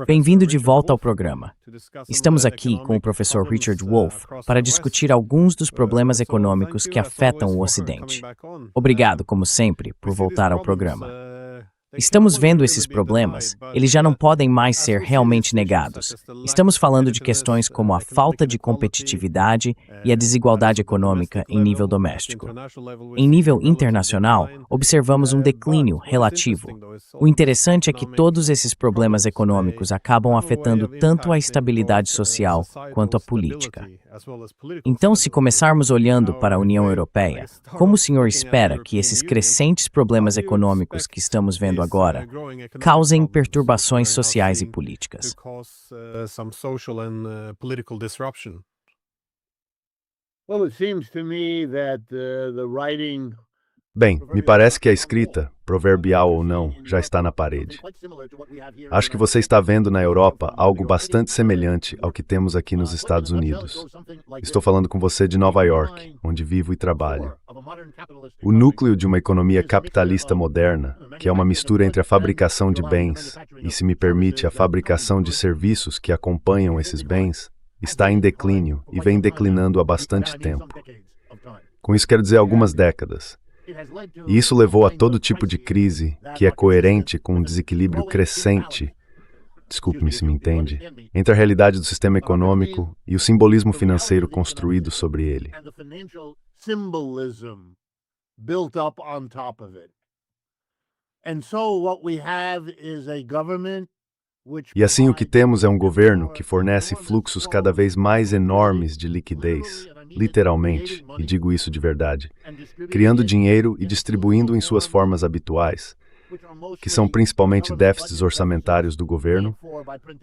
Bem-vindo de volta ao programa. Estamos aqui com o professor Richard Wolff para discutir alguns dos problemas econômicos que afetam o Ocidente. Obrigado, como sempre, por voltar ao programa. Estamos vendo esses problemas, eles já não podem mais ser realmente negados. Estamos falando de questões como a falta de competitividade e a desigualdade econômica em nível doméstico. Em nível internacional, observamos um declínio relativo. O interessante é que todos esses problemas econômicos acabam afetando tanto a estabilidade social quanto a política. Então, se começarmos olhando para a União Europeia, como o senhor espera que esses crescentes problemas econômicos que estamos vendo agora causem perturbações sociais e políticas? Bem, me parece que a escrita, proverbial ou não, já está na parede. Acho que você está vendo na Europa algo bastante semelhante ao que temos aqui nos Estados Unidos. Estou falando com você de Nova York, onde vivo e trabalho. O núcleo de uma economia capitalista moderna, que é uma mistura entre a fabricação de bens e, se me permite, a fabricação de serviços que acompanham esses bens, está em declínio e vem declinando há bastante tempo. Com isso quero dizer algumas décadas. E isso levou a todo tipo de crise que é coerente com um desequilíbrio crescente, desculpe-me se me entende, entre a realidade do sistema econômico e o simbolismo financeiro construído sobre ele. E assim o que temos é um governo que fornece fluxos cada vez mais enormes de liquidez, literalmente, e digo isso de verdade, criando dinheiro e distribuindo em suas formas habituais, que são principalmente déficits orçamentários do governo,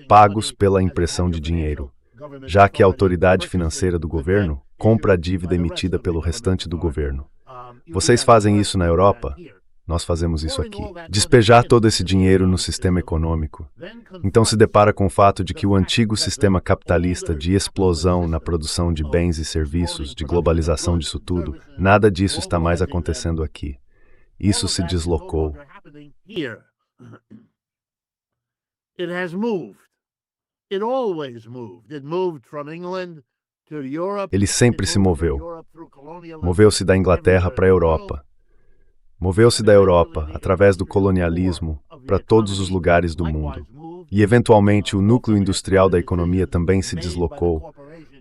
pagos pela impressão de dinheiro, já que a autoridade financeira do governo compra a dívida emitida pelo restante do governo. Vocês fazem isso na Europa? Nós fazemos isso aqui. Despejar todo esse dinheiro no sistema econômico. Então se depara com o fato de que o antigo sistema capitalista de explosão na produção de bens e serviços, de globalização disso tudo, nada disso está mais acontecendo aqui. Isso se deslocou. Ele sempre se moveu. Moveu-se da Inglaterra para a Europa. Moveu-se da Europa, através do colonialismo, para todos os lugares do mundo. E, eventualmente, o núcleo industrial da economia também se deslocou,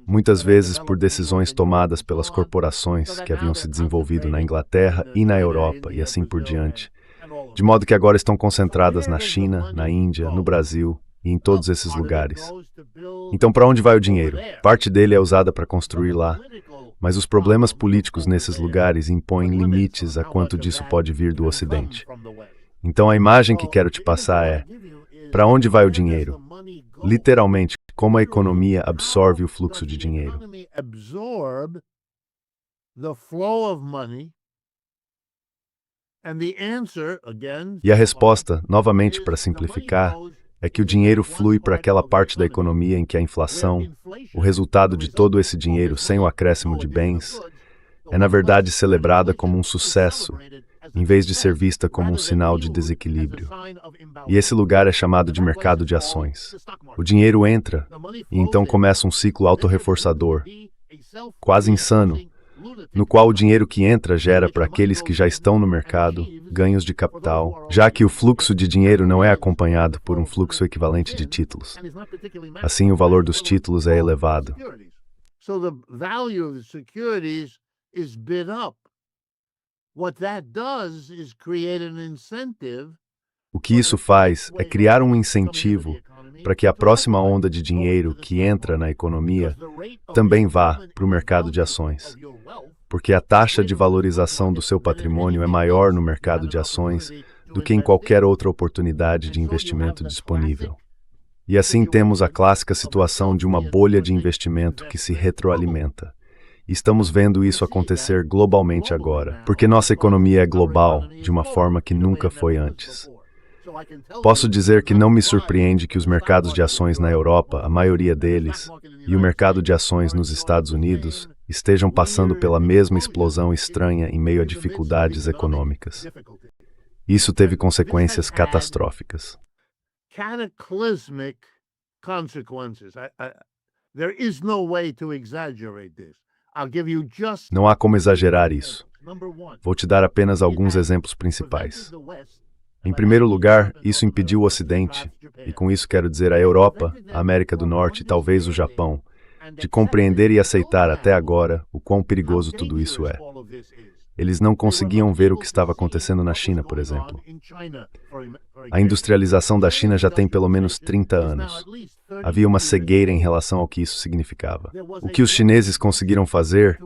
muitas vezes por decisões tomadas pelas corporações que haviam se desenvolvido na Inglaterra e na Europa, e assim por diante. De modo que agora estão concentradas na China, na Índia, no Brasil e em todos esses lugares. Então, para onde vai o dinheiro? Parte dele é usada para construir lá. Mas os problemas políticos nesses lugares impõem limites a quanto disso pode vir do Ocidente. Então a imagem que quero te passar é: para onde vai o dinheiro? Literalmente, como a economia absorve o fluxo de dinheiro. E a resposta, novamente para simplificar, é que o dinheiro flui para aquela parte da economia em que a inflação, o resultado de todo esse dinheiro sem o acréscimo de bens, é na verdade celebrada como um sucesso, em vez de ser vista como um sinal de desequilíbrio. E esse lugar é chamado de mercado de ações. O dinheiro entra, e então começa um ciclo autorreforçador, quase insano, no qual o dinheiro que entra gera para aqueles que já estão no mercado ganhos de capital, já que o fluxo de dinheiro não é acompanhado por um fluxo equivalente de títulos. Assim, o valor dos títulos é elevado. O que isso faz é criar um incentivo para que a próxima onda de dinheiro que entra na economia também vá para o mercado de ações. Porque a taxa de valorização do seu patrimônio é maior no mercado de ações do que em qualquer outra oportunidade de investimento disponível. E assim temos a clássica situação de uma bolha de investimento que se retroalimenta. E estamos vendo isso acontecer globalmente agora, porque nossa economia é global de uma forma que nunca foi antes. Posso dizer que não me surpreende que os mercados de ações na Europa, a maioria deles, e o mercado de ações nos Estados Unidos, estejam passando pela mesma explosão estranha em meio a dificuldades econômicas. Isso teve consequências catastróficas. Cataclysmic consequences. There is no way to exaggerate this. I'll give you just Não há como exagerar isso. Vou te dar apenas alguns exemplos principais. Em primeiro lugar, isso impediu o Ocidente, e com isso quero dizer a Europa, a América do Norte e talvez o Japão, de compreender e aceitar até agora o quão perigoso tudo isso é. Eles não conseguiam ver o que estava acontecendo na China, por exemplo. A industrialização da China já tem pelo menos 30 anos. Havia uma cegueira em relação ao que isso significava. O que os chineses conseguiram fazer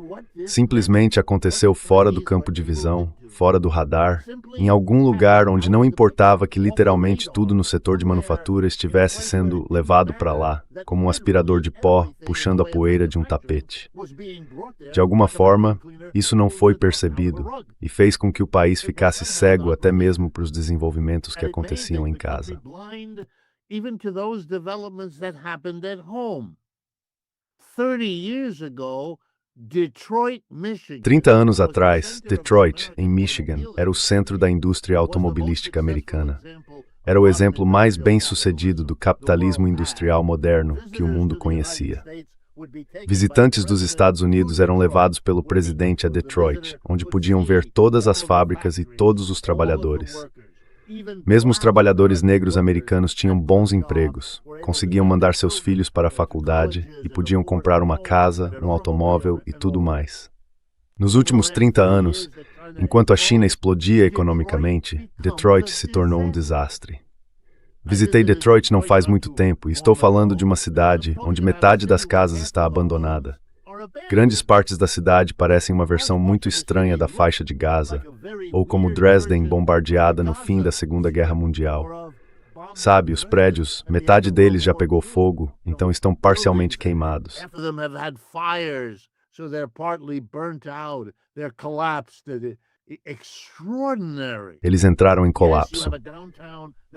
simplesmente aconteceu fora do campo de visão, fora do radar, em algum lugar onde não importava que literalmente tudo no setor de manufatura estivesse sendo levado para lá, como um aspirador de pó puxando a poeira de um tapete. De alguma forma, isso não foi percebido e fez com que o país ficasse cego até mesmo para os desenvolvimentos que aconteciam em casa. Even to those developments that happened at home. 30 years ago, Detroit, Michigan. 30 anos atrás, Detroit, em Michigan, era o centro da indústria automobilística americana. Era o exemplo mais bem-sucedido do capitalismo industrial moderno que o mundo conhecia. Visitantes dos Estados Unidos eram levados pelo presidente a Detroit, onde podiam ver todas as fábricas e todos os trabalhadores. Mesmo os trabalhadores negros americanos tinham bons empregos, conseguiam mandar seus filhos para a faculdade e podiam comprar uma casa, um automóvel e tudo mais. Nos últimos 30 anos, enquanto a China explodia economicamente, Detroit se tornou um desastre. Visitei Detroit não faz muito tempo e estou falando de uma cidade onde metade das casas está abandonada. Grandes partes da cidade parecem uma versão muito estranha da faixa de Gaza, ou como Dresden bombardeada no fim da Segunda Guerra Mundial. Sabe, os prédios, metade deles já pegou fogo, então estão parcialmente queimados. Eles entraram em colapso.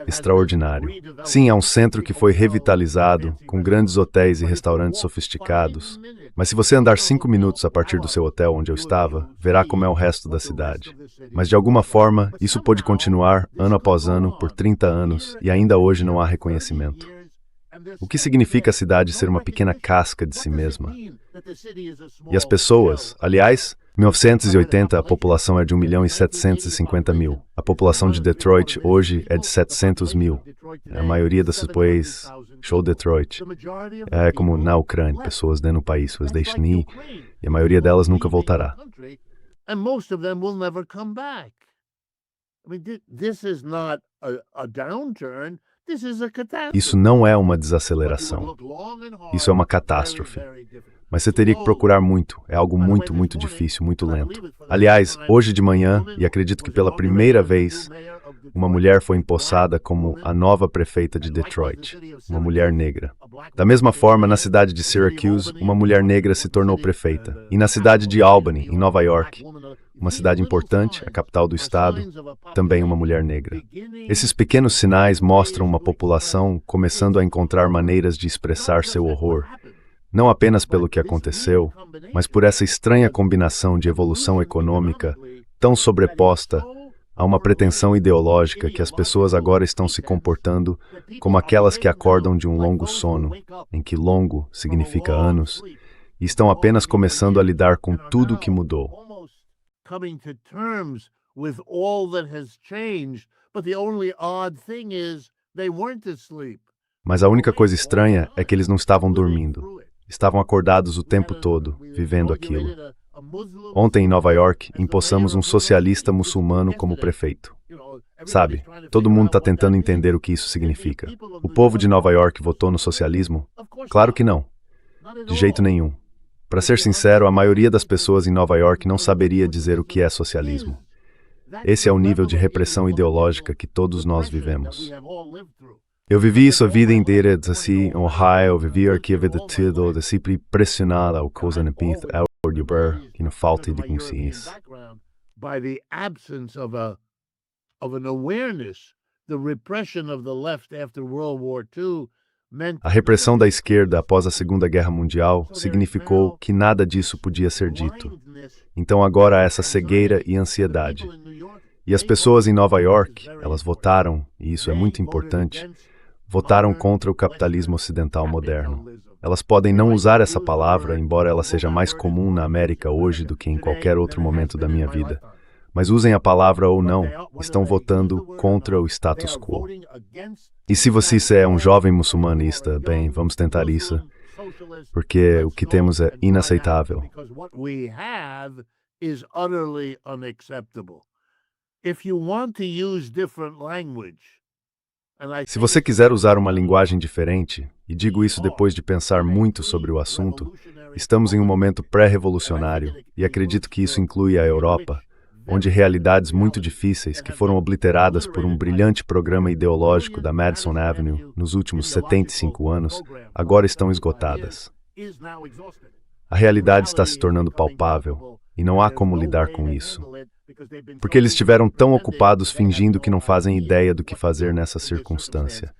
Extraordinário. Sim, é um centro que foi revitalizado, com grandes hotéis e restaurantes sofisticados. Mas se você andar 5 minutos a partir do seu hotel onde eu estava, verá como é o resto da cidade. Mas de alguma forma, isso pôde continuar, ano após ano, por 30 anos, e ainda hoje não há reconhecimento. O que significa a cidade ser uma pequena casca de si mesma? E as pessoas, aliás, em 1980 a população é de 1.750.000. A população de Detroit hoje é de 700 mil. A maioria dessas pessoas, show Detroit, é como na Ucrânia, pessoas dentro do país, pessoas deixam ir, e a maioria delas nunca voltará. Isso não é uma desaceleração. Isso é uma catástrofe. Mas você teria que procurar muito. É algo muito, muito difícil, muito lento. Aliás, hoje de manhã, e acredito que pela primeira vez, uma mulher foi empossada como a nova prefeita de Detroit, uma mulher negra. Da mesma forma, na cidade de Syracuse, uma mulher negra se tornou prefeita. E na cidade de Albany, em Nova York, uma cidade importante, a capital do estado, também uma mulher negra. Esses pequenos sinais mostram uma população começando a encontrar maneiras de expressar seu horror, não apenas pelo que aconteceu, mas por essa estranha combinação de evolução econômica tão sobreposta a uma pretensão ideológica que as pessoas agora estão se comportando como aquelas que acordam de um longo sono, em que longo significa anos, e estão apenas começando a lidar com tudo o que mudou. Mas a única coisa estranha é que eles não estavam dormindo. Estavam acordados o tempo todo, vivendo aquilo. Ontem, em Nova York, empossamos um socialista muçulmano como prefeito. Sabe, todo mundo está tentando entender o que isso significa. O povo de Nova York votou no socialismo? Claro que não. De jeito nenhum. Para ser sincero, a maioria das pessoas em Nova York não saberia dizer o que é socialismo. Esse é o nível de repressão ideológica que todos nós vivemos. Eu vivi isso a vida inteira, assim, em Ohio, vivi aqui a vida toda, de sempre pressionado ao coisa na pista, ao orgulho, que não falta de consciência. By the absence of an awareness, the repression of the left after World War II meant. A repressão da esquerda após a Segunda Guerra Mundial significou que nada disso podia ser dito. Então agora há essa cegueira e ansiedade. E as pessoas em Nova York, elas votaram, e isso é muito importante, votaram contra o capitalismo ocidental moderno. Elas podem não usar essa palavra, embora ela seja mais comum na América hoje do que em qualquer outro momento da minha vida. Mas usem a palavra ou não, estão votando contra o status quo. E se você é um jovem muçulmanista, bem, vamos tentar isso, porque o que temos é inaceitável. Se você quiser usar uma linguagem diferente, e digo isso depois de pensar muito sobre o assunto, estamos em um momento pré-revolucionário, e acredito que isso inclui a Europa, onde realidades muito difíceis, que foram obliteradas por um brilhante programa ideológico da Madison Avenue nos últimos 75 anos, agora estão esgotadas. A realidade está se tornando palpável, e não há como lidar com isso. Porque eles estiveram tão ocupados fingindo que não fazem ideia do que fazer nessa circunstância.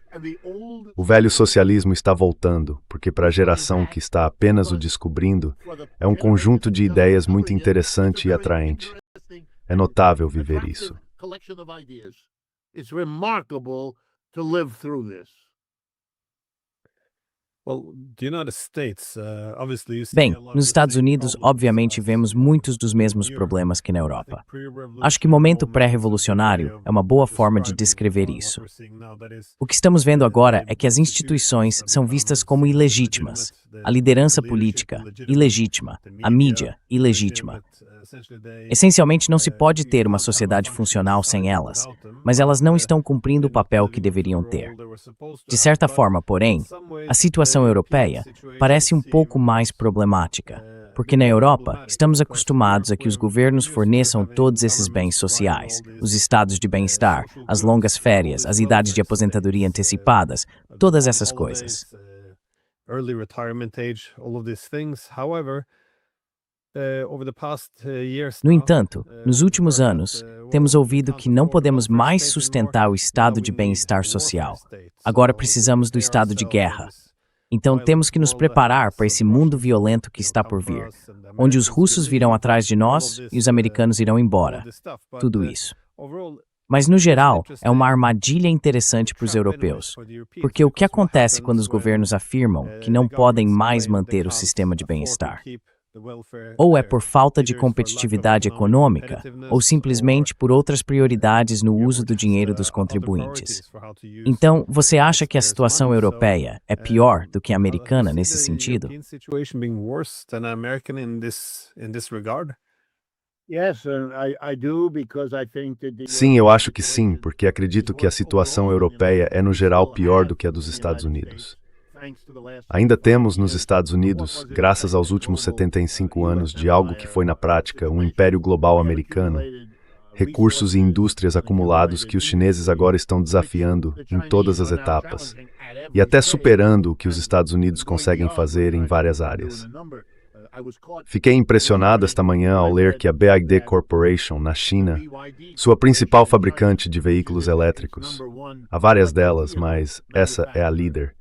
O velho socialismo está voltando, porque para a geração que está apenas o descobrindo, é um conjunto de ideias muito interessante e atraente. É notável viver isso. Bem, nos Estados Unidos, obviamente, vemos muitos dos mesmos problemas que na Europa. Acho que momento pré-revolucionário é uma boa forma de descrever isso. O que estamos vendo agora é que as instituições são vistas como ilegítimas, a liderança política, ilegítima, a mídia, ilegítima. Essencialmente, não se pode ter uma sociedade funcional sem elas, mas elas não estão cumprindo o papel que deveriam ter. De certa forma, porém, a situação europeia parece um pouco mais problemática, porque na Europa estamos acostumados a que os governos forneçam todos esses bens sociais, os estados de bem-estar, as longas férias, as idades de aposentadoria antecipadas, todas essas coisas. No entanto, nos últimos anos, temos ouvido que não podemos mais sustentar o estado de bem-estar social. Agora precisamos do estado de guerra. Então temos que nos preparar para esse mundo violento que está por vir, onde os russos virão atrás de nós e os americanos irão embora. Tudo isso. Mas, no geral, é uma armadilha interessante para os europeus, porque o que acontece quando os governos afirmam que não podem mais manter o sistema de bem-estar? Ou é por falta de competitividade econômica, ou simplesmente por outras prioridades no uso do dinheiro dos contribuintes. Então, você acha que a situação europeia é pior do que a americana nesse sentido? Sim, eu acho que sim, porque acredito que a situação europeia é, no geral, pior do que a dos Estados Unidos. Ainda temos nos Estados Unidos, graças aos últimos 75 anos de algo que foi na prática um império global americano, recursos e indústrias acumulados que os chineses agora estão desafiando em todas as etapas, e até superando o que os Estados Unidos conseguem fazer em várias áreas. Fiquei impressionado esta manhã ao ler que a BYD Corporation, na China, sua principal fabricante de veículos elétricos, há várias delas, mas essa é a líder,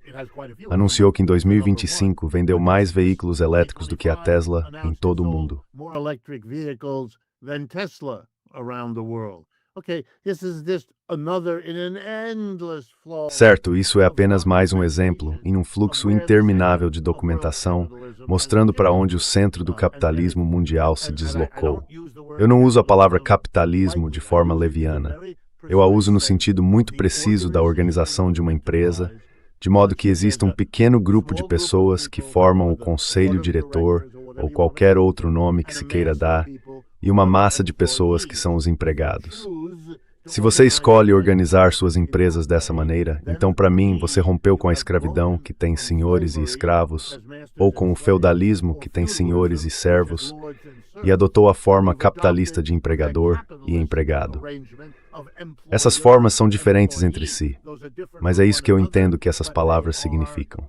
anunciou que em 2025 vendeu mais veículos elétricos do que a Tesla em todo o mundo. Certo, isso é apenas mais um exemplo em um fluxo interminável de documentação, mostrando para onde o centro do capitalismo mundial se deslocou. Eu não uso a palavra capitalismo de forma leviana. Eu a uso no sentido muito preciso da organização de uma empresa, de modo que exista um pequeno grupo de pessoas que formam o conselho diretor ou qualquer outro nome que se queira dar, e uma massa de pessoas que são os empregados. Se você escolhe organizar suas empresas dessa maneira, então para mim você rompeu com a escravidão, que tem senhores e escravos, ou com o feudalismo, que tem senhores e servos, e adotou a forma capitalista de empregador e empregado. Essas formas são diferentes entre si, mas é isso que eu entendo que essas palavras significam.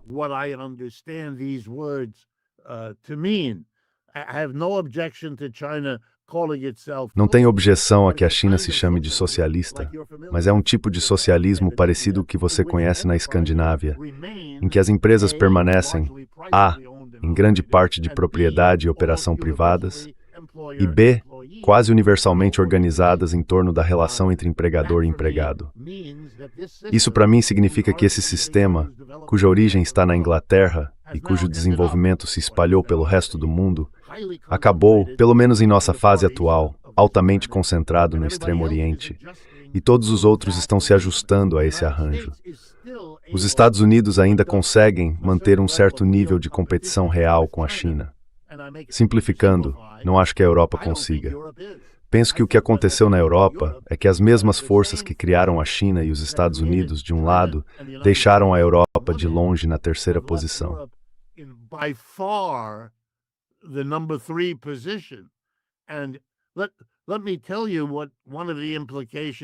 Não tenho objeção a que a China se chame de socialista, mas é um tipo de socialismo parecido ao que você conhece na Escandinávia, em que as empresas permanecem, A, em grande parte de propriedade e operação privadas, e B, quase universalmente organizadas em torno da relação entre empregador e empregado. Isso para mim significa que esse sistema, cuja origem está na Inglaterra e cujo desenvolvimento se espalhou pelo resto do mundo, acabou, pelo menos em nossa fase atual, altamente concentrado no Extremo Oriente, e todos os outros estão se ajustando a esse arranjo. Os Estados Unidos ainda conseguem manter um certo nível de competição real com a China. Simplificando, não acho que a Europa consiga. Penso que o que aconteceu na Europa é que as mesmas forças que criaram a China e os Estados Unidos, de um lado, deixaram a Europa de longe na terceira posição.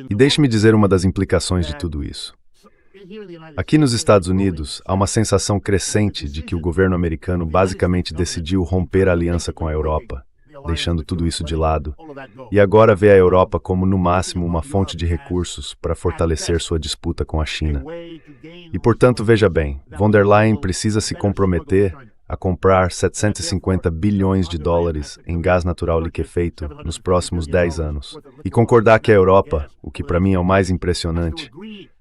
E deixe-me dizer uma das implicações de tudo isso. Aqui nos Estados Unidos, há uma sensação crescente de que o governo americano basicamente decidiu romper a aliança com a Europa, deixando tudo isso de lado, e agora vê a Europa como, no máximo, uma fonte de recursos para fortalecer sua disputa com a China. E, portanto, veja bem, von der Leyen precisa se comprometer a comprar 750 bilhões de dólares em gás natural liquefeito nos próximos 10 anos. E concordar que a Europa, o que para mim é o mais impressionante,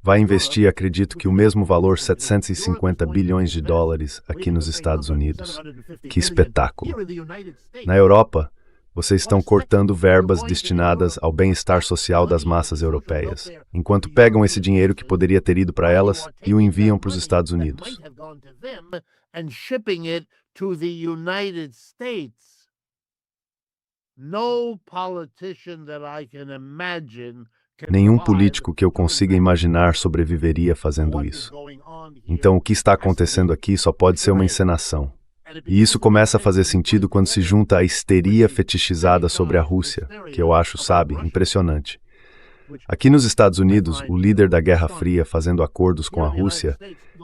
vai investir, acredito que o mesmo valor, 750 bilhões de dólares, aqui nos Estados Unidos. Que espetáculo! Na Europa, vocês estão cortando verbas destinadas ao bem-estar social das massas europeias, enquanto pegam esse dinheiro que poderia ter ido para elas e o enviam para os Estados Unidos. And shipping it to the United States. No politician that I can imagine Nenhum político que eu consiga imaginar sobreviveria fazendo isso. Então, o que está acontecendo aqui só pode ser uma encenação. E isso começa a fazer sentido quando se junta a histeria fetichizada sobre a Rússia, que eu acho, sabe, impressionante. Aqui nos Estados Unidos, o líder da Guerra Fria fazendo acordos com a Rússia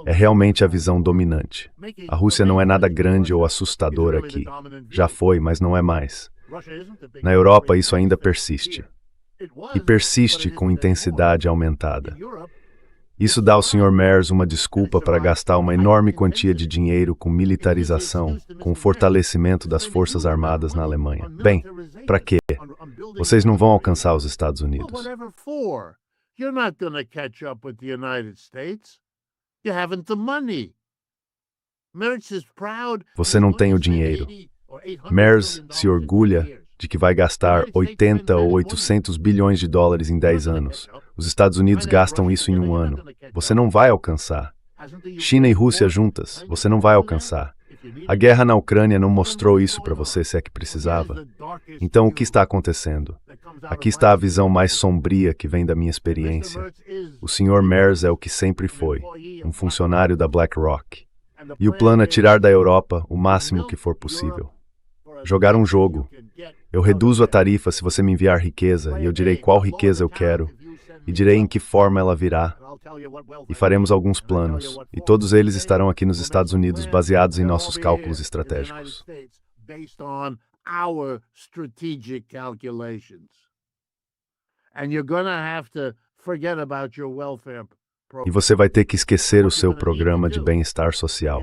é realmente a visão dominante. A Rússia não é nada grande ou assustador aqui. Já foi, mas não é mais. Na Europa, isso ainda persiste. E persiste com intensidade aumentada. Isso dá ao Sr. Merz uma desculpa para gastar uma enorme quantia de dinheiro com militarização, com o fortalecimento das Forças Armadas na Alemanha. Bem, para quê? Vocês não vão alcançar os Estados Unidos. Você não tem o dinheiro. Merz se orgulha de que vai gastar 80 ou 800 bilhões de dólares em 10 anos. Os Estados Unidos gastam isso em um ano. Você não vai alcançar. China e Rússia juntas, você não vai alcançar. A guerra na Ucrânia não mostrou isso para você, se é que precisava. Então, o que está acontecendo? Aqui está a visão mais sombria que vem da minha experiência. O Sr. Merz é o que sempre foi, um funcionário da BlackRock. E o plano é tirar da Europa o máximo que for possível. Jogar um jogo. Eu reduzo a tarifa se você me enviar riqueza, e eu direi qual riqueza eu quero, e direi em que forma ela virá. E faremos alguns planos, e todos eles estarão aqui nos Estados Unidos baseados em nossos cálculos estratégicos. E você vai ter que esquecer o seu programa de bem-estar social.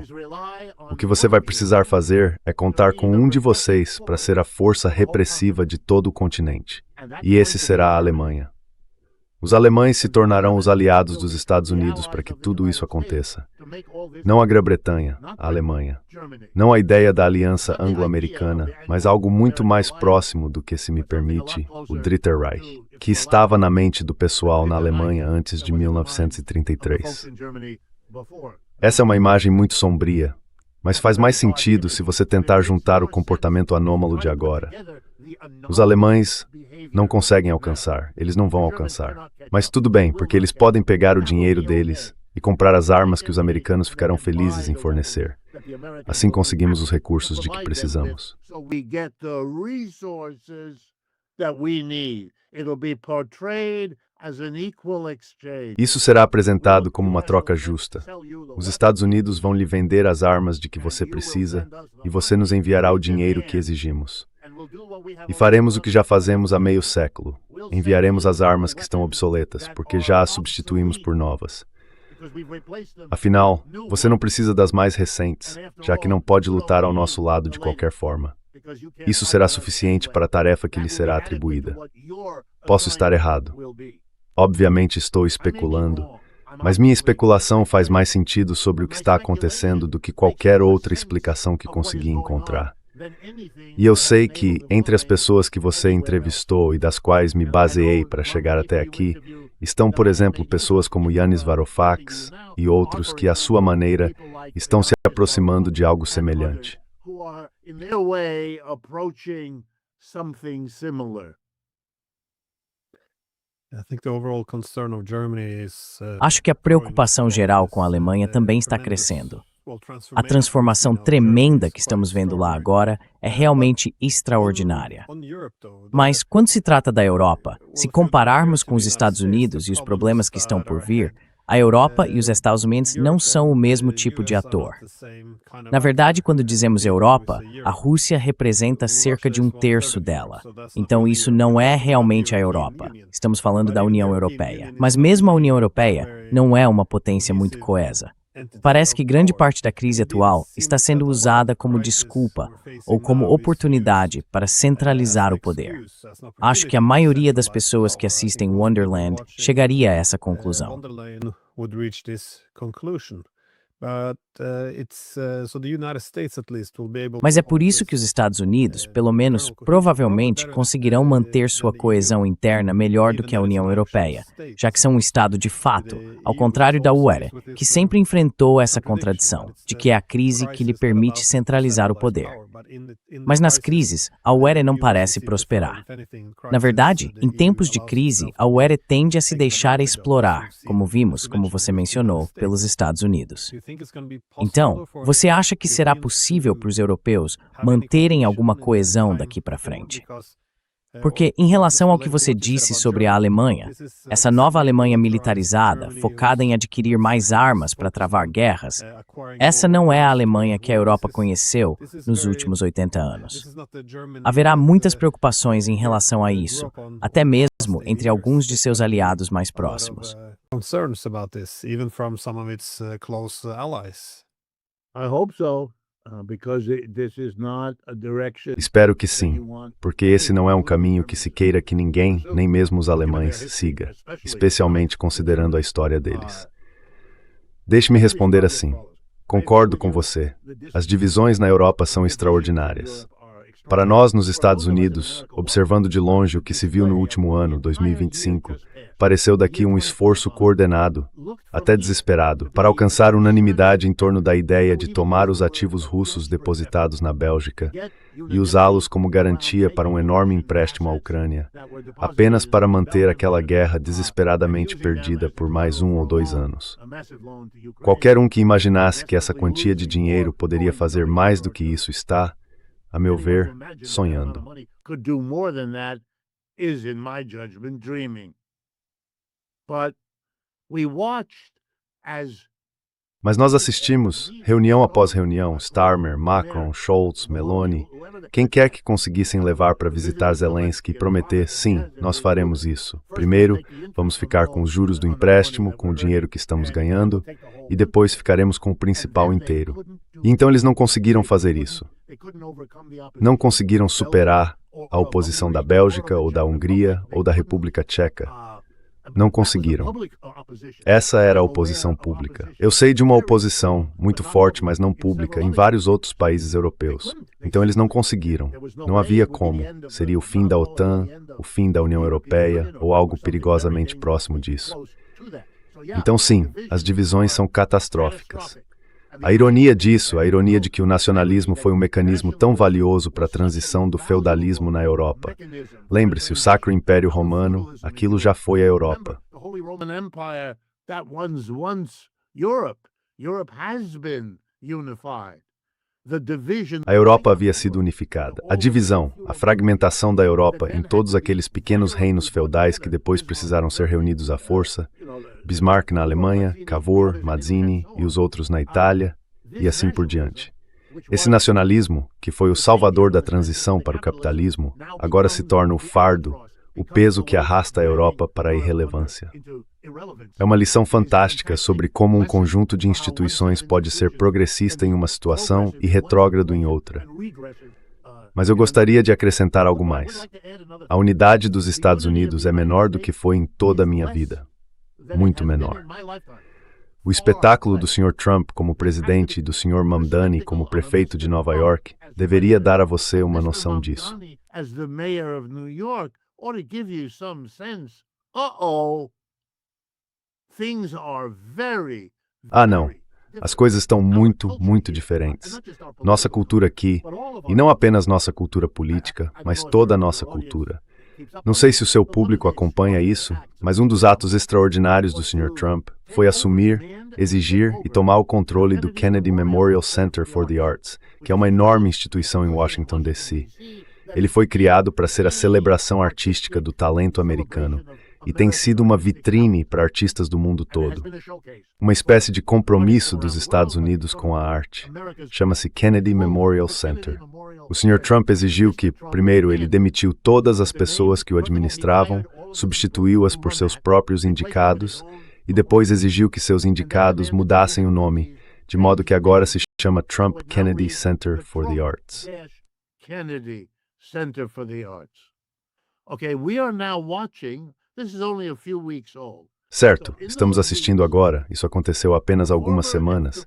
O que você vai precisar fazer é contar com um de vocês para ser a força repressiva de todo o continente. E esse será a Alemanha. Os alemães se tornarão os aliados dos Estados Unidos para que tudo isso aconteça. Não a Grã-Bretanha, a Alemanha. Não a ideia da aliança anglo-americana, mas algo muito mais próximo do que, se me permite, o Dritter Reich, que estava na mente do pessoal na Alemanha antes de 1933. Essa é uma imagem muito sombria, mas faz mais sentido se você tentar juntar o comportamento anômalo de agora. Os alemães não conseguem alcançar, eles não vão alcançar. Mas tudo bem, porque eles podem pegar o dinheiro deles e comprar as armas que os americanos ficarão felizes em fornecer. Assim conseguimos os recursos de que precisamos. Isso será apresentado como uma troca justa. Os Estados Unidos vão lhe vender as armas de que você precisa e você nos enviará o dinheiro que exigimos. E faremos o que já fazemos há meio século. Enviaremos as armas que estão obsoletas, porque já as substituímos por novas. Afinal, você não precisa das mais recentes, já que não pode lutar ao nosso lado de qualquer forma. Isso será suficiente para a tarefa que lhe será atribuída. Posso estar errado. Obviamente estou especulando, mas minha especulação faz mais sentido sobre o que está acontecendo do que qualquer outra explicação que consegui encontrar. E eu sei que, entre as pessoas que você entrevistou e das quais me baseei para chegar até aqui, estão, por exemplo, pessoas como Yanis Varoufakis e outros que, à sua maneira, estão se aproximando de algo semelhante. Acho que a preocupação geral com a Alemanha também está crescendo. A transformação tremenda que estamos vendo lá agora é realmente extraordinária. Mas, quando se trata da Europa, se compararmos com os Estados Unidos e os problemas que estão por vir, a Europa e os Estados Unidos não são o mesmo tipo de ator. Na verdade, quando dizemos Europa, a Rússia representa cerca de 1/3 dela. Então isso não é realmente a Europa. Estamos falando da União Europeia. Mas mesmo a União Europeia não é uma potência muito coesa. Parece que grande parte da crise atual está sendo usada como desculpa ou como oportunidade para centralizar o poder. Acho que a maioria das pessoas que assistem Wonderland chegaria a essa conclusão. Mas é por isso que os Estados Unidos, pelo menos provavelmente, conseguirão manter sua coesão interna melhor do que a União Europeia, já que são um Estado de fato, ao contrário da URSS, que sempre enfrentou essa contradição, de que é a crise que lhe permite centralizar o poder. Mas nas crises, a URSS não parece prosperar. Na verdade, em tempos de crise, a URSS tende a se deixar explorar, como vimos, como você mencionou, pelos Estados Unidos. Então, você acha que será possível para os europeus manterem alguma coesão daqui para frente? Porque, em relação ao que você disse sobre a Alemanha, essa nova Alemanha militarizada, focada em adquirir mais armas para travar guerras, essa não é a Alemanha que a Europa conheceu nos últimos 80 anos. Haverá muitas preocupações em relação a isso, até mesmo entre alguns de seus aliados mais próximos. I hope so. Espero que sim, porque esse não é um caminho que se queira que ninguém, nem mesmo os alemães, siga, especialmente considerando a história deles. Deixe-me responder assim. Concordo com você. As divisões na Europa são extraordinárias. Para nós, nos Estados Unidos, observando de longe o que se viu no último ano, 2025, pareceu daqui um esforço coordenado, até desesperado, para alcançar unanimidade em torno da ideia de tomar os ativos russos depositados na Bélgica e usá-los como garantia para um enorme empréstimo à Ucrânia, apenas para manter aquela guerra desesperadamente perdida por mais 1 ou 2 anos. Qualquer um que imaginasse que essa quantia de dinheiro poderia fazer mais do que isso está, a meu ver, sonhando. Mas nós assistimos, reunião após reunião, Starmer, Macron, Scholz, Meloni, quem quer que conseguissem levar para visitar Zelensky e prometer, sim, nós faremos isso. Primeiro, vamos ficar com os juros do empréstimo, com o dinheiro que estamos ganhando, e depois ficaremos com o principal inteiro. E então eles não conseguiram fazer isso. Não conseguiram superar a oposição da Bélgica, ou da Hungria, ou da República Tcheca. Não conseguiram. Essa era a oposição pública. Eu sei de uma oposição muito forte, mas não pública, em vários outros países europeus. Então eles não conseguiram. Não havia como. Seria o fim da OTAN, o fim da União Europeia, ou algo perigosamente próximo disso. Então sim, as divisões são catastróficas. A ironia disso, a ironia de que o nacionalismo foi um mecanismo tão valioso para a transição do feudalismo na Europa. Lembre-se, o Sacro Império Romano, aquilo já foi a Europa. A Europa havia sido unificada. A divisão, a fragmentação da Europa em todos aqueles pequenos reinos feudais que depois precisaram ser reunidos à força, Bismarck na Alemanha, Cavour, Mazzini e os outros na Itália, e assim por diante. Esse nacionalismo, que foi o salvador da transição para o capitalismo, agora se torna o fardo, o peso que arrasta a Europa para a irrelevância. É uma lição fantástica sobre como um conjunto de instituições pode ser progressista em uma situação e retrógrado em outra. Mas eu gostaria de acrescentar algo mais. A unidade dos Estados Unidos é menor do que foi em toda a minha vida. Muito menor. O espetáculo do Sr. Trump como presidente e do Sr. Mamdani como prefeito de Nova York deveria dar a você uma noção disso. Ah, não. As coisas estão muito diferentes. Nossa cultura aqui, e não apenas nossa cultura política, mas toda a nossa cultura. Não sei se o seu público acompanha isso, mas um dos atos extraordinários do Sr. Trump foi assumir, exigir e tomar o controle do Kennedy Memorial Center for the Arts, que é uma enorme instituição em Washington, D.C. Ele foi criado para ser a celebração artística do talento americano e tem sido uma vitrine para artistas do mundo todo. Uma espécie de compromisso dos Estados Unidos com a arte. Chama-se Kennedy Memorial Center. O Sr. Trump exigiu que, primeiro, ele demitiu todas as pessoas que o administravam, substituiu-as por seus próprios indicados e depois exigiu que seus indicados mudassem o nome, de modo que agora se chama Trump Kennedy Center for the Arts. Kennedy Center for the Arts. Okay, we are now watching. This is only a few weeks old. Certo, estamos assistindo agora, isso aconteceu há apenas algumas semanas,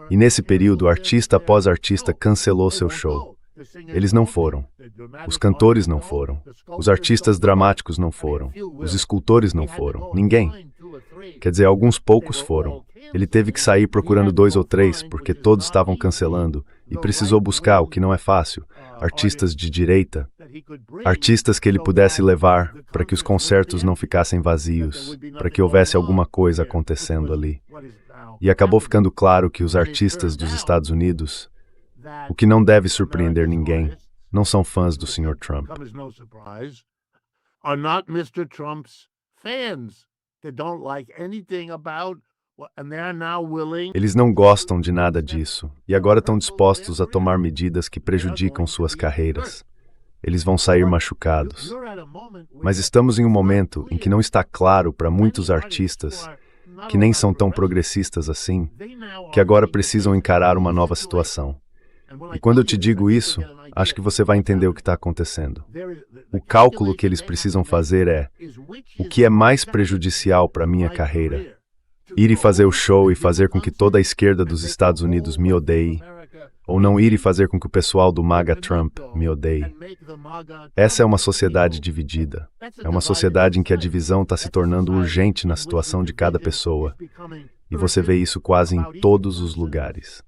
e nesse período, artista após artista cancelou seu show. Eles não foram. Os cantores não foram. Os artistas dramáticos não foram. Os escultores não foram. Ninguém. Quer dizer, alguns poucos foram. Ele teve que sair procurando 2 ou 3, porque todos estavam cancelando, e precisou buscar, o que não é fácil, artistas de direita, artistas que ele pudesse levar para que os concertos não ficassem vazios, para que houvesse alguma coisa acontecendo ali. E acabou ficando claro que os artistas dos Estados Unidos, o que não deve surpreender ninguém, não são fãs do Sr. Trump. Eles não gostam de nada disso e agora estão dispostos a tomar medidas que prejudicam suas carreiras. Eles vão sair machucados. Mas estamos em um momento em que não está claro para muitos artistas, que nem são tão progressistas assim, que agora precisam encarar uma nova situação. E quando eu te digo isso, acho que você vai entender o que está acontecendo. O cálculo que eles precisam fazer é: o que é mais prejudicial para a minha carreira? Ir e fazer o show e fazer com que toda a esquerda dos Estados Unidos me odeie, ou não ir e fazer com que o pessoal do MAGA Trump me odeie? Essa é uma sociedade dividida. É uma sociedade em que a divisão está se tornando urgente na situação de cada pessoa. E você vê isso quase em todos os lugares.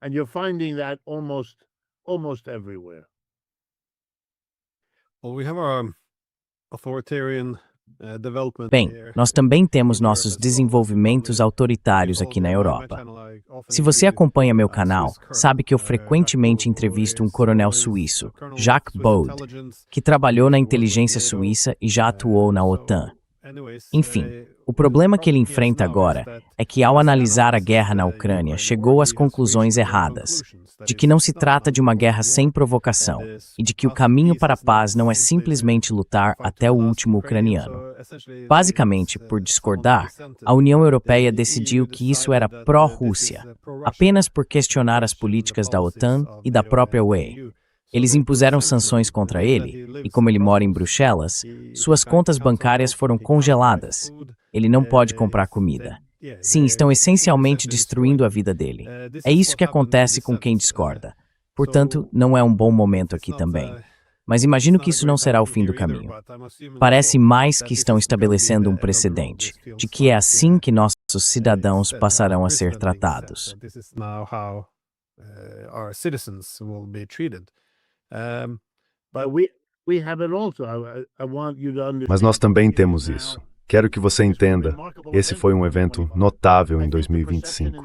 And you're finding that almost everywhere. Well, we have our authoritarian development Bem, here. nós também temos nossos desenvolvimentos autoritários aqui na Europa. Se você acompanha meu canal, sabe que eu frequentemente entrevisto um coronel suíço, Jacques Baude, que trabalhou na inteligência suíça e já atuou na OTAN. Enfim, o problema que ele enfrenta agora é que, ao analisar a guerra na Ucrânia, chegou às conclusões erradas, de que não se trata de uma guerra sem provocação e de que o caminho para a paz não é simplesmente lutar até o último ucraniano. Basicamente, por discordar, a União Europeia decidiu que isso era pró-Rússia, apenas por questionar as políticas da OTAN e da própria UE. Eles impuseram sanções contra ele, e como ele mora em Bruxelas, suas contas bancárias foram congeladas. Ele não pode comprar comida. Sim, estão essencialmente destruindo a vida dele. É isso que acontece com quem discorda. Portanto, não é um bom momento aqui também. Mas imagino que isso não será o fim do caminho. Parece mais que estão estabelecendo um precedente, de que é assim que nossos cidadãos passarão a ser tratados. Mas nós também temos isso. Quero que você entenda, esse foi um evento notável em 2025.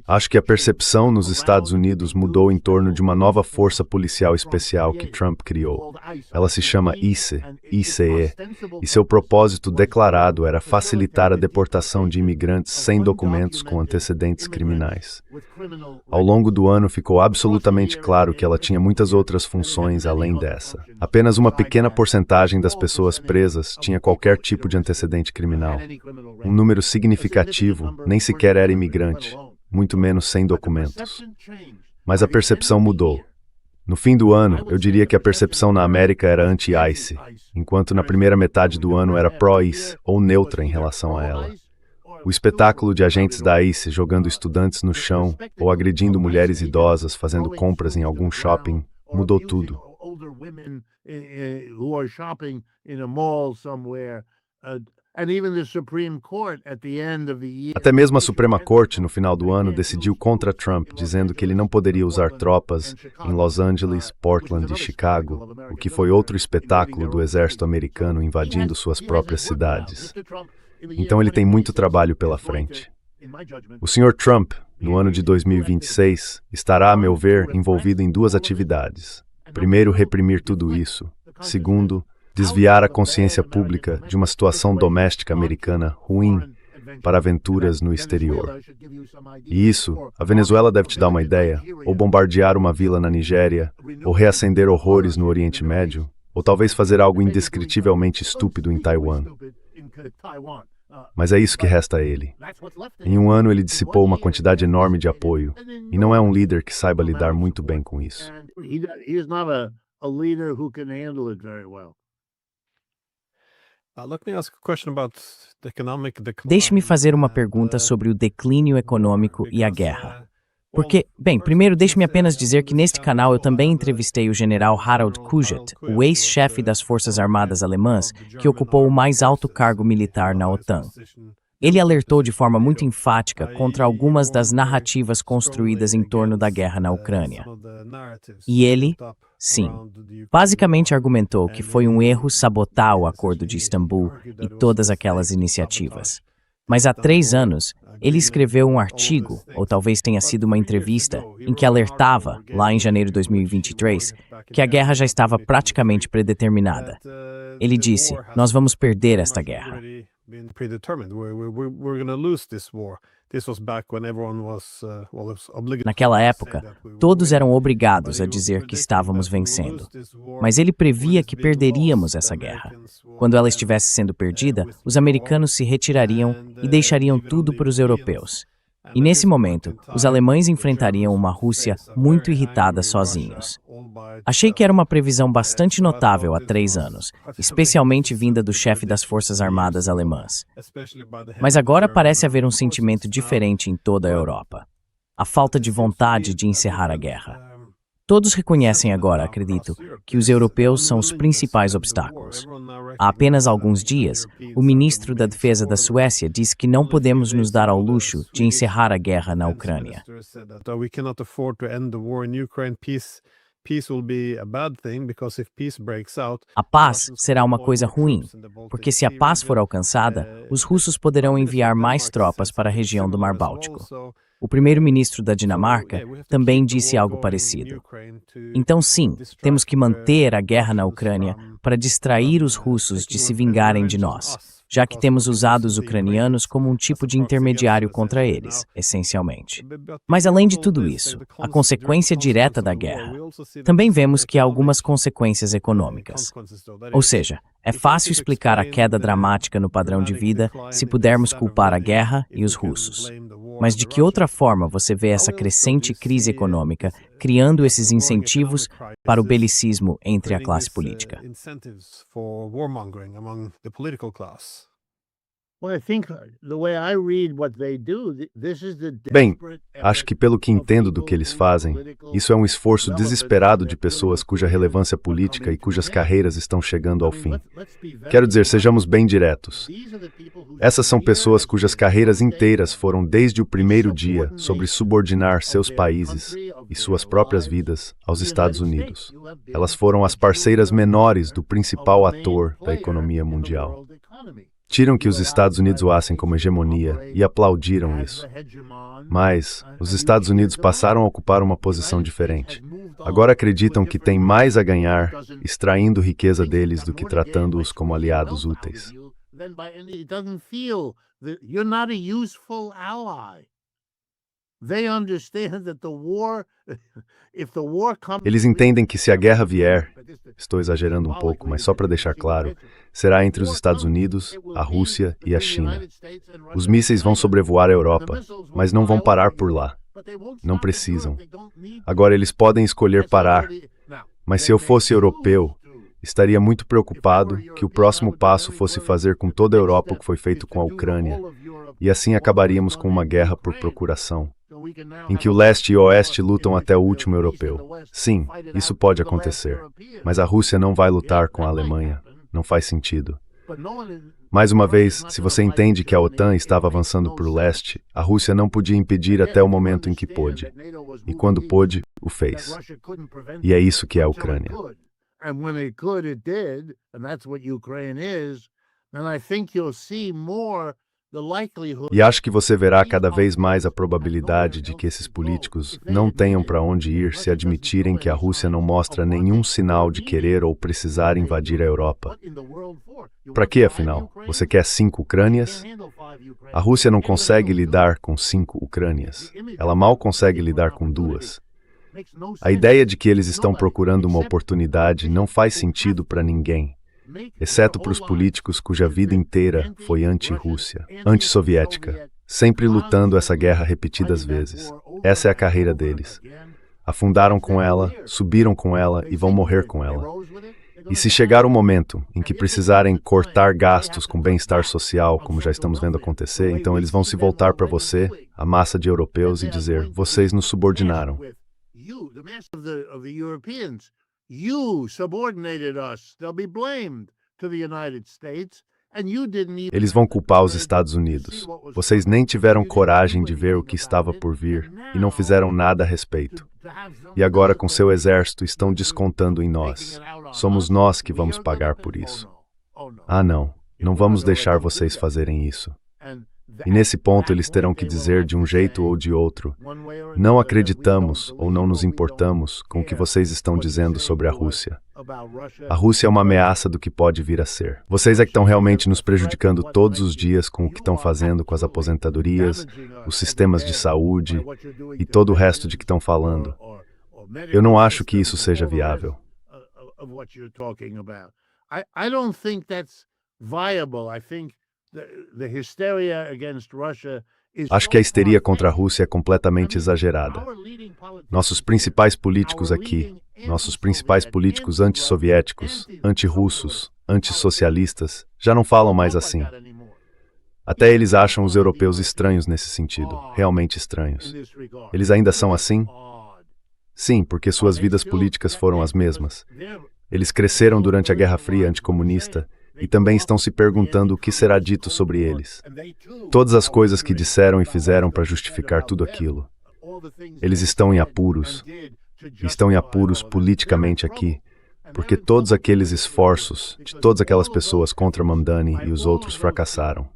Acho que a percepção nos Estados Unidos mudou em torno de uma nova força policial especial que Trump criou. Ela se chama ICE, e seu propósito declarado era facilitar a deportação de imigrantes sem documentos com antecedentes criminais. Ao longo do ano ficou absolutamente claro que ela tinha muitas outras funções além dessa. Apenas uma pequena porcentagem das pessoas presas tinha qualquer tipo de antecedente criminal. Um número significativo nem sequer era imigrante, muito menos sem documentos. Mas a percepção mudou. No fim do ano, eu diria que a percepção na América era anti-ICE, enquanto na primeira metade do ano era pró-ICE ou neutra em relação a ela. O espetáculo de agentes da ICE jogando estudantes no chão ou agredindo mulheres idosas fazendo compras em algum shopping mudou tudo. Até mesmo a Suprema Corte, no final do ano, decidiu contra Trump, dizendo que ele não poderia usar tropas em Los Angeles, Portland e Chicago, o que foi outro espetáculo do exército americano invadindo suas próprias cidades. Então ele tem muito trabalho pela frente. O Sr. Trump, no ano de 2026, estará, a meu ver, envolvido em duas atividades. Primeiro, reprimir tudo isso. Segundo, desviar a consciência pública de uma situação doméstica americana ruim para aventuras no exterior. E isso, a Venezuela deve te dar uma ideia, ou bombardear uma vila na Nigéria, ou reacender horrores no Oriente Médio, ou talvez fazer algo indescritivelmente estúpido em Taiwan. Mas é isso que resta a ele. Em um ano ele dissipou uma quantidade enorme de apoio, e não é um líder que saiba lidar muito bem com isso. Deixe-me fazer uma pergunta sobre o declínio econômico e a guerra. Porque, bem, primeiro deixe-me apenas dizer que neste canal eu também entrevistei o general Harald Kujet, o ex-chefe das Forças Armadas Alemãs, que ocupou o mais alto cargo militar na OTAN. Ele alertou de forma muito enfática contra algumas das narrativas construídas em torno da guerra na Ucrânia. E ele, sim, basicamente argumentou que foi um erro sabotar o Acordo de Istambul e todas aquelas iniciativas. Mas há 3 anos, ele escreveu um artigo, ou talvez tenha sido uma entrevista, em que alertava, lá em janeiro de 2023, que a guerra já estava praticamente predeterminada. Ele disse, nós vamos perder esta guerra. Naquela época, todos eram obrigados a dizer que estávamos vencendo. Mas ele previa que perderíamos essa guerra. Quando ela estivesse sendo perdida, os americanos se retirariam e deixariam tudo para os europeus. E nesse momento, os alemães enfrentariam uma Rússia muito irritada sozinhos. Achei que era uma previsão bastante notável há 3 anos, especialmente vinda do chefe das Forças Armadas alemãs. Mas agora parece haver um sentimento diferente em toda a Europa. A falta de vontade de encerrar a guerra. Todos reconhecem agora, acredito, que os europeus são os principais obstáculos. Há apenas alguns dias, o ministro da Defesa da Suécia disse que não podemos nos dar ao luxo de encerrar a guerra na Ucrânia. A paz será uma coisa ruim, porque se a paz for alcançada, os russos poderão enviar mais tropas para a região do Mar Báltico. O primeiro-ministro da Dinamarca também disse algo parecido. Então, sim, temos que manter a guerra na Ucrânia para distrair os russos de se vingarem de nós, já que temos usado os ucranianos como um tipo de intermediário contra eles, essencialmente. Mas além de tudo isso, a consequência direta da guerra, também vemos que há algumas consequências econômicas. Ou seja, é fácil explicar a queda dramática no padrão de vida se pudermos culpar a guerra e os russos. Mas de que outra forma você vê essa crescente crise econômica criando esses incentivos para o belicismo entre a classe política? Bem, acho que pelo que entendo do que eles fazem, isso é um esforço desesperado de pessoas cuja relevância política e cujas carreiras estão chegando ao fim. Quero dizer, sejamos bem diretos. Essas são pessoas cujas carreiras inteiras foram desde o primeiro dia sobre subordinar seus países e suas próprias vidas aos Estados Unidos. Elas foram as parceiras menores do principal ator da economia mundial. Tiram que os Estados Unidos o assem como hegemonia e aplaudiram isso. Mas os Estados Unidos passaram a ocupar uma posição diferente. Agora acreditam que têm mais a ganhar extraindo riqueza deles do que tratando-os como aliados úteis. Eles entendem que se a guerra vier, estou exagerando um pouco, mas só para deixar claro, será entre os Estados Unidos, a Rússia e a China. Os mísseis vão sobrevoar a Europa, mas não vão parar por lá. Não precisam. Agora eles podem escolher parar Mas se eu fosse europeu, estaria muito preocupado que o próximo passo fosse fazer com toda a Europa o que foi feito com a Ucrânia, e assim acabaríamos com uma guerra por procuração, em que o leste e o oeste lutam até o último europeu. Sim, isso pode acontecer, mas a Rússia não vai lutar com a Alemanha. Não faz sentido. Mais uma vez, se você entende que a OTAN estava avançando para o leste, a Rússia não podia impedir até o momento em que pôde. E quando pôde, o fez. E é isso que é a Ucrânia. And when it could, it did, and that's what Ukraine is. And I think you'll see more the likelihood. E acho que você verá cada vez mais a probabilidade de que esses políticos não tenham para onde ir se admitirem que a Rússia não mostra nenhum sinal de querer ou precisar invadir a Europa. Para que, afinal? Você quer 5 Ucrânias? A Rússia não consegue lidar com 5 Ucrânias. Ela mal consegue lidar com 2. A ideia de que eles estão procurando uma oportunidade não faz sentido para ninguém, exceto para os políticos cuja vida inteira foi anti-Rússia, anti-soviética, sempre lutando essa guerra repetidas vezes. Essa é a carreira deles. Afundaram com ela, subiram com ela e vão morrer com ela. E se chegar o momento em que precisarem cortar gastos com bem-estar social, como já estamos vendo acontecer, então eles vão se voltar para você, a massa de europeus, e dizer: vocês nos subordinaram. You, the mass of the Europeans, you subordinated us. They'll be blamed to the United States, and you didn't even. Eles vão culpar os Estados Unidos. Vocês nem tiveram coragem de ver o que estava por vir e não fizeram nada a respeito. E agora, com seu exército, estão descontando em nós. Somos nós que vamos pagar por isso. Ah, não. Não vamos deixar vocês fazerem isso. E nesse ponto eles terão que dizer de um jeito ou de outro: não acreditamos ou não nos importamos com o que vocês estão dizendo sobre a Rússia. A Rússia é uma ameaça do que pode vir a ser. Vocês é que estão realmente nos prejudicando todos os dias com o que estão fazendo com as aposentadorias, os sistemas de saúde e todo o resto de que estão falando. Eu não acho que isso seja viável. Acho que a histeria contra a Rússia é completamente exagerada. Nossos principais políticos aqui, nossos principais políticos antissoviéticos, antirrussos, antissocialistas, já não falam mais assim. Até eles acham os europeus estranhos nesse sentido, realmente estranhos. Eles ainda são assim? Sim, porque suas vidas políticas foram as mesmas. Eles cresceram durante a Guerra Fria anticomunista e também estão se perguntando o que será dito sobre eles. Todas as coisas que disseram e fizeram para justificar tudo aquilo. Eles estão em apuros. Estão em apuros politicamente aqui, porque todos aqueles esforços de todas aquelas pessoas contra Mamdani e os outros fracassaram.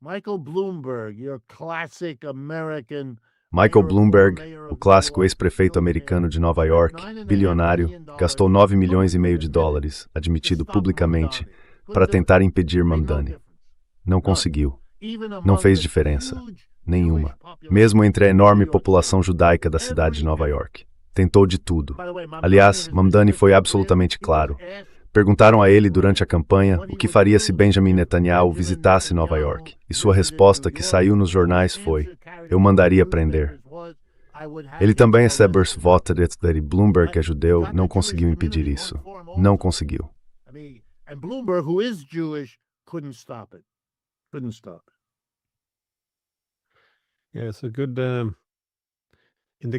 Michael Bloomberg, your classic American. Michael Bloomberg, o clássico ex-prefeito americano de Nova York, bilionário, gastou $9,5 milhões, admitido publicamente, para tentar impedir Mamdani. Não conseguiu. Não fez diferença. Nenhuma. Mesmo entre a enorme população judaica da cidade de Nova York. Tentou de tudo. Aliás, Mamdani foi absolutamente claro. Perguntaram a ele durante a campanha o que faria se Benjamin Netanyahu visitasse Nova York. E sua resposta, que saiu nos jornais, foi: eu mandaria prender. Ele também é voted that Bloomberg, que é judeu, não conseguiu impedir isso. Não conseguiu. Bloomberg, who is Jewish, couldn't stop it. Couldn't stop it. Yeah, it's a good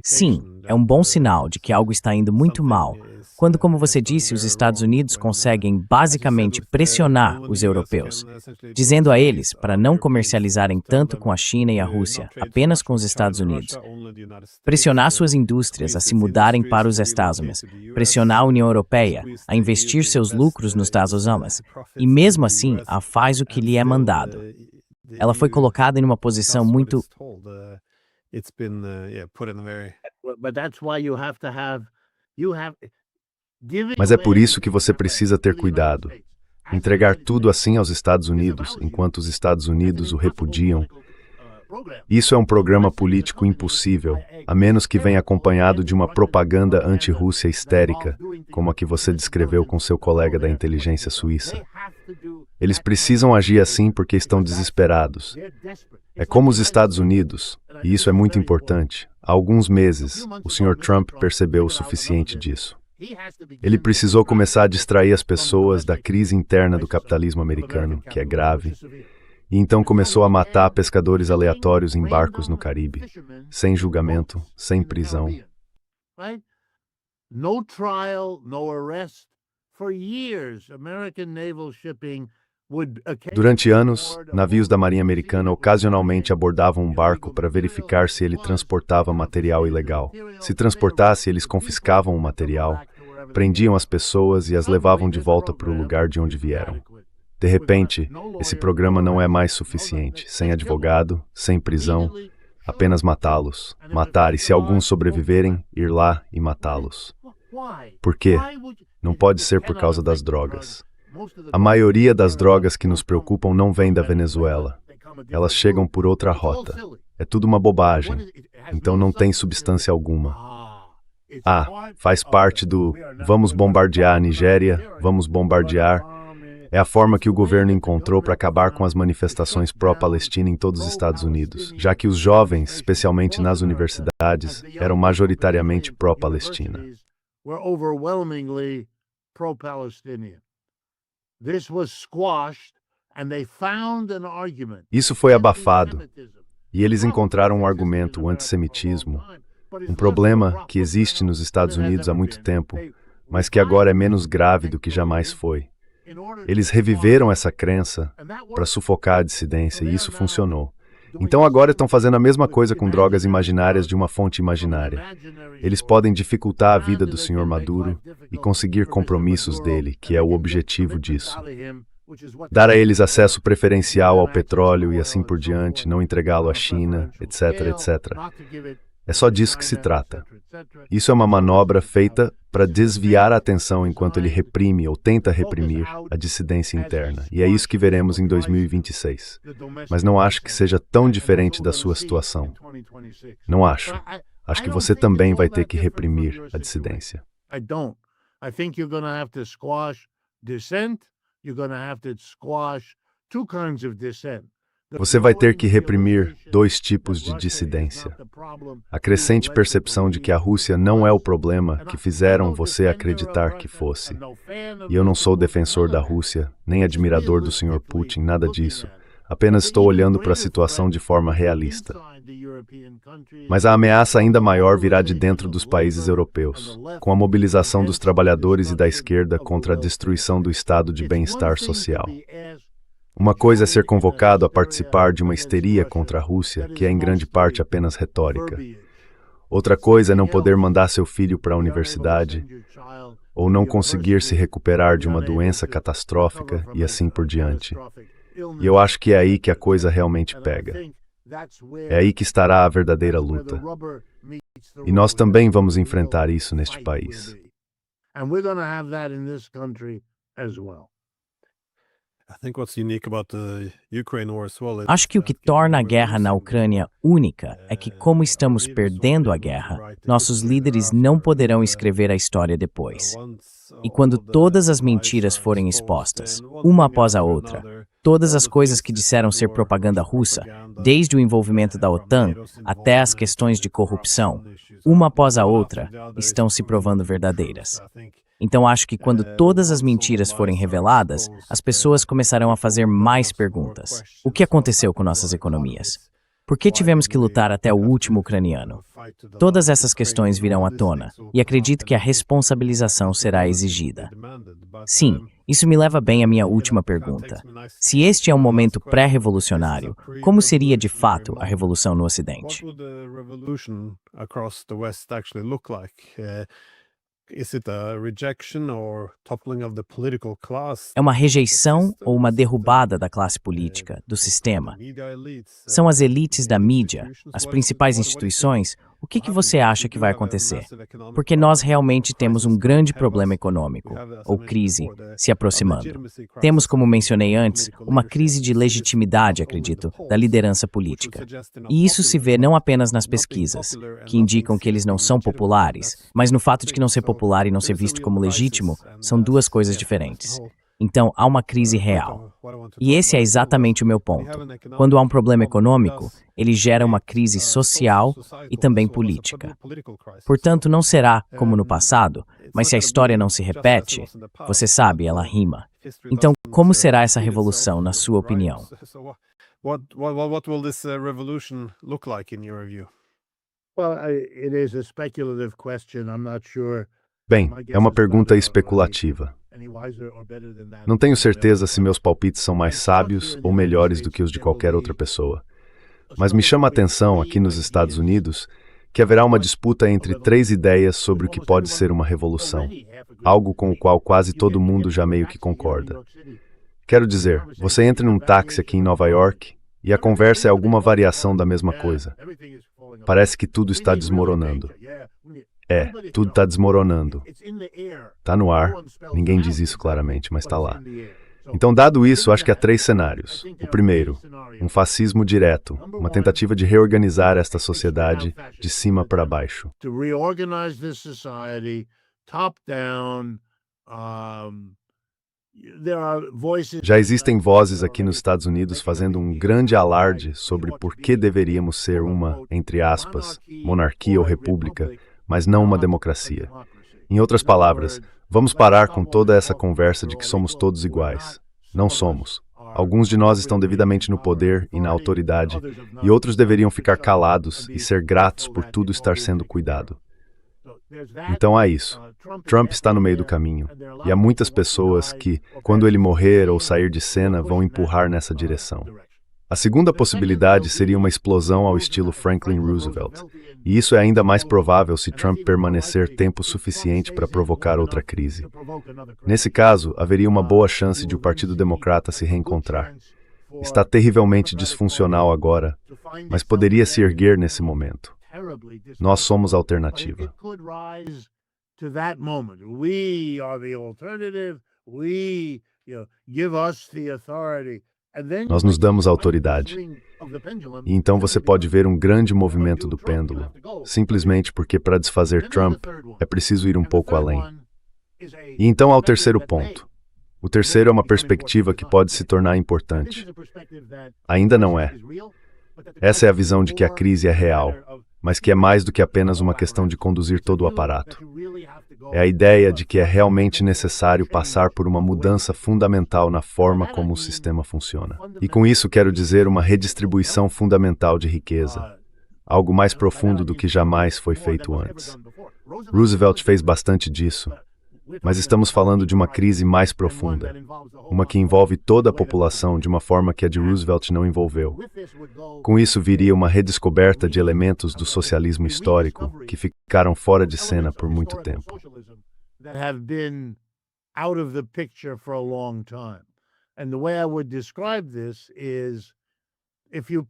Sim, é um bom sinal de que algo está indo muito mal, quando, como você disse, os Estados Unidos conseguem basicamente pressionar os europeus, dizendo a eles para não comercializarem tanto com a China e a Rússia, apenas com os Estados Unidos. Pressionar suas indústrias a se mudarem para os Estados Unidos, pressionar a União Europeia a investir seus lucros nos Estados Unidos, e mesmo assim, a faz o que lhe é mandado. Ela foi colocada em uma posição muito... It's been put in a very. But that's why you have to have Mas é por isso que você precisa ter cuidado. Entregar tudo assim aos Estados Unidos, enquanto os Estados Unidos o repudiam. Isso é um programa político impossível, a menos que venha acompanhado de uma propaganda anti-Rússia histérica, como a que você descreveu com seu colega da inteligência suíça. Eles precisam agir assim porque estão desesperados. É como os Estados Unidos, e isso é muito importante, Há alguns meses, o Sr. Trump percebeu o suficiente disso. Ele precisou começar a distrair as pessoas da crise interna do capitalismo americano, que é grave, e então começou a matar pescadores aleatórios em barcos no Caribe, sem julgamento, sem prisão. No trial, no arrest. For years, American naval shipping would Durante anos, navios da Marinha Americana ocasionalmente abordavam um barco para verificar se ele transportava material ilegal. Se transportasse, eles confiscavam o material, prendiam as pessoas e as levavam de volta para o lugar de onde vieram. De repente, esse programa não é mais suficiente. Sem advogado, sem prisão, apenas matá-los. Matar, e se alguns sobreviverem, ir lá e matá-los. Por quê? Não pode ser por causa das drogas. A maioria das drogas que nos preocupam não vem da Venezuela. Elas chegam por outra rota. É tudo uma bobagem. Então não tem substância alguma. Faz parte do vamos bombardear a Nigéria, vamos bombardear. É a forma que o governo encontrou para acabar com as manifestações pró-Palestina em todos os Estados Unidos, já que os jovens, especialmente nas universidades, eram majoritariamente pró-Palestina. were overwhelmingly pro-Palestinian. This was squashed, and they found an argument. Isso foi abafado, e eles encontraram um argumento, o antissemitismo, um problema que existe nos Estados Unidos há muito tempo, mas que agora é menos grave do que jamais foi. Eles reviveram essa crença para sufocar a dissidência, e isso funcionou. Então agora estão fazendo a mesma coisa com drogas imaginárias de uma fonte imaginária. Eles podem dificultar a vida do Sr. Maduro e conseguir compromissos dele, que é o objetivo disso. Dar a eles acesso preferencial ao petróleo e assim por diante, não entregá-lo à China, etc, etc. É só disso que se trata. Isso é uma manobra feita para desviar a atenção enquanto ele reprime ou tenta reprimir a dissidência interna. E é isso que veremos em 2026. Mas não acho que seja tão diferente da sua situação. Não acho. Acho que você também vai ter que reprimir a dissidência. I don't. I think you're going to have to squash dissent. You're going to have to squash two kinds of dissent. Você vai ter que reprimir dois tipos de dissidência. A crescente percepção de que a Rússia não é o problema que fizeram você acreditar que fosse. E eu não sou defensor da Rússia, nem admirador do Sr. Putin, nada disso. Apenas estou olhando para a situação de forma realista. Mas a ameaça ainda maior virá de dentro dos países europeus, com a mobilização dos trabalhadores e da esquerda contra a destruição do estado de bem-estar social. Uma coisa é ser convocado a participar de uma histeria contra a Rússia, que é em grande parte apenas retórica. Outra coisa é não poder mandar seu filho para a universidade, ou não conseguir se recuperar de uma doença catastrófica e assim por diante. E eu acho que é aí que a coisa realmente pega. É aí que estará a verdadeira luta. E nós também vamos enfrentar isso neste país. Acho que o que torna a guerra na Ucrânia única é que, como estamos perdendo a guerra, nossos líderes não poderão escrever a história depois. E quando todas as mentiras forem expostas, uma após a outra, todas as coisas que disseram ser propaganda russa, desde o envolvimento da OTAN até as questões de corrupção, uma após a outra, estão se provando verdadeiras. Então acho que quando todas as mentiras forem reveladas, as pessoas começarão a fazer mais perguntas. O que aconteceu com nossas economias? Por que tivemos que lutar até o último ucraniano? Todas essas questões virão à tona, e acredito que a responsabilização será exigida. Sim, isso me leva bem à minha última pergunta. Se este é um momento pré-revolucionário, como seria de fato a revolução no Ocidente? É uma rejeição ou uma derrubada da classe política, do sistema? São as elites da mídia, as principais instituições? O que você acha que vai acontecer? Porque nós realmente temos um grande problema econômico, ou crise, se aproximando. Temos, como mencionei antes, uma crise de legitimidade, acredito, da liderança política. E isso se vê não apenas nas pesquisas, que indicam que eles não são populares, mas no fato de que não ser popular e não ser visto como legítimo são duas coisas diferentes. Então, há uma crise real. E esse é exatamente o meu ponto. Quando há um problema econômico, ele gera uma crise social e também política. Portanto, não será como no passado, mas se a história não se repete, você sabe, ela rima. Então, como será essa revolução, na sua opinião? What will this revolution look like in your view? Well, it is a speculative question. I'm not sure. Bem, é uma pergunta especulativa. Não tenho certeza se meus palpites são mais sábios ou melhores do que os de qualquer outra pessoa. Mas me chama a atenção, aqui nos Estados Unidos, que haverá uma disputa entre três ideias sobre o que pode ser uma revolução, algo com o qual quase todo mundo já meio que concorda. Quero dizer, você entra num táxi aqui em Nova York e a conversa é alguma variação da mesma coisa. Parece que tudo está desmoronando. Tudo está desmoronando. Está no ar, ninguém diz isso claramente, mas está lá. Então, dado isso, acho que há três cenários. O primeiro, um fascismo direto, uma tentativa de reorganizar esta sociedade de cima para baixo. Já existem vozes aqui nos Estados Unidos fazendo um grande alarde sobre por que deveríamos ser uma, entre aspas, monarquia ou república, mas não uma democracia. Em outras palavras, vamos parar com toda essa conversa de que somos todos iguais. Não somos. Alguns de nós estão devidamente no poder e na autoridade, e outros deveriam ficar calados e ser gratos por tudo estar sendo cuidado. Então há isso. Trump está no meio do caminho, e há muitas pessoas que, quando ele morrer ou sair de cena, vão empurrar nessa direção. A segunda possibilidade seria uma explosão ao estilo Franklin Roosevelt, e isso é ainda mais provável se Trump permanecer tempo suficiente para provocar outra crise. Nesse caso, haveria uma boa chance de o Partido Democrata se reencontrar. Está terrivelmente disfuncional agora, mas poderia se erguer nesse momento. Nós somos a alternativa. Nós nos damos autoridade. E então você pode ver um grande movimento do pêndulo, simplesmente porque para desfazer Trump é preciso ir um pouco além. E então há o terceiro ponto. O terceiro é uma perspectiva que pode se tornar importante. Ainda não é. Essa é a visão de que a crise é real, mas que é mais do que apenas uma questão de conduzir todo o aparato. É a ideia de que é realmente necessário passar por uma mudança fundamental na forma como o sistema funciona. E com isso quero dizer uma redistribuição fundamental de riqueza, algo mais profundo do que jamais foi feito antes. Roosevelt fez bastante disso, mas estamos falando de uma crise mais profunda, uma que envolve toda a população de uma forma que a de Roosevelt não envolveu. Com isso viria uma redescoberta de elementos do socialismo histórico que ficaram fora de cena por muito tempo.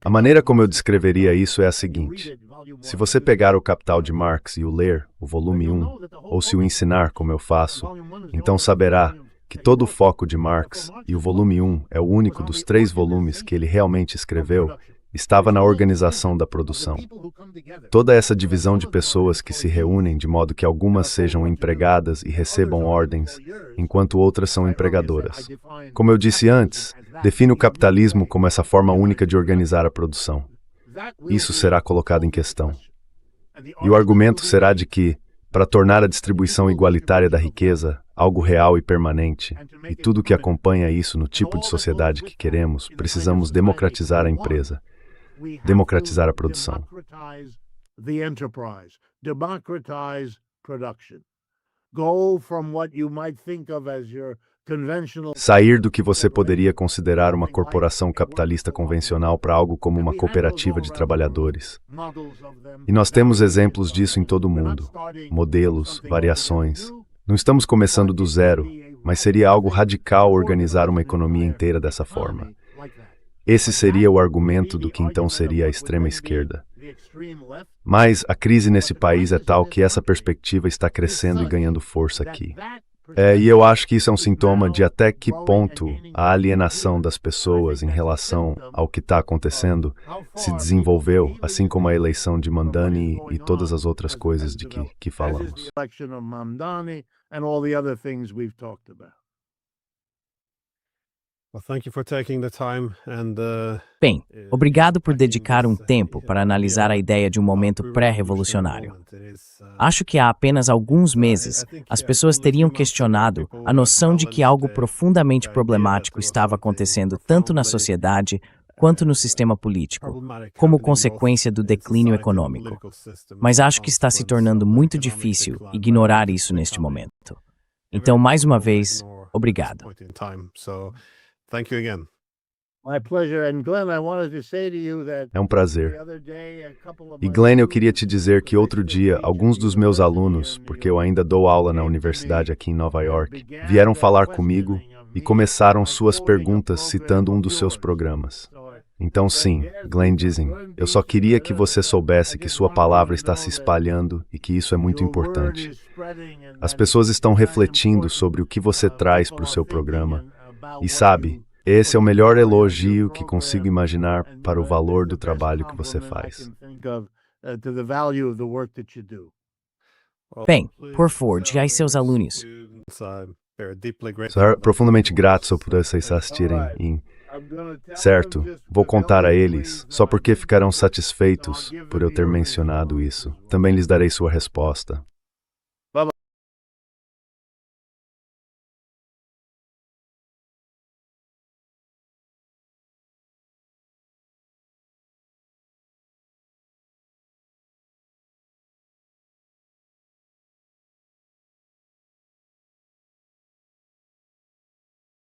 A maneira como eu descreveria isso é a seguinte: se você pegar o Capital de Marx e o ler, o volume 1, ou se o ensinar como eu faço, então saberá que todo o foco de Marx, e o volume 1 é o único dos 3 volumes que ele realmente escreveu, estava na organização da produção. Toda essa divisão de pessoas que se reúnem de modo que algumas sejam empregadas e recebam ordens, enquanto outras são empregadoras. Como eu disse antes, define o capitalismo como essa forma única de organizar a produção. Isso será colocado em questão. E o argumento será de que, para tornar a distribuição igualitária da riqueza algo real e permanente, e tudo o que acompanha isso no tipo de sociedade que queremos, precisamos democratizar a empresa, democratizar a produção. Sair do que você poderia considerar uma corporação capitalista convencional para algo como uma cooperativa de trabalhadores. E nós temos exemplos disso em todo o mundo, modelos, variações. Não estamos começando do zero, mas seria algo radical organizar uma economia inteira dessa forma. Esse seria o argumento do que então seria a extrema esquerda. Mas a crise nesse país é tal que essa perspectiva está crescendo e ganhando força aqui. E eu acho que isso é um sintoma de até que ponto a alienação das pessoas em relação ao que está acontecendo se desenvolveu, assim como a eleição de Mamdani e todas as outras coisas de que falamos. Well, thank you for taking the time and Bem, obrigado por dedicar um tempo para analisar a ideia de um momento pré-revolucionário. Acho que há apenas alguns meses, as pessoas teriam questionado a noção de que algo profundamente problemático estava acontecendo tanto na sociedade quanto no sistema político, como consequência do declínio econômico. Mas acho que está se tornando muito difícil ignorar isso neste momento. Então, mais uma vez, obrigado. Thank you again. My pleasure. And Glenn, I wanted to say to you that É um prazer. the other day, a couple of E months Glenn, eu ago, queria te dizer que outro dia, alguns dos meus alunos, porque eu ainda dou aula na universidade aqui em Nova York, vieram falar comigo e começaram suas perguntas citando um dos seus programas. Então sim, Glenn dizem, eu só queria que você soubesse que sua palavra está se espalhando e que isso é muito importante. As pessoas estão refletindo sobre o que você traz para o seu programa e sabe, esse é o melhor elogio que consigo imaginar para o valor do trabalho que você faz. Bem, por favor, diga a seus alunos. Sou profundamente grato se eu pudesse assistirem e, certo, vou contar a eles, só porque ficarão satisfeitos por eu ter mencionado isso. Também lhes darei sua resposta.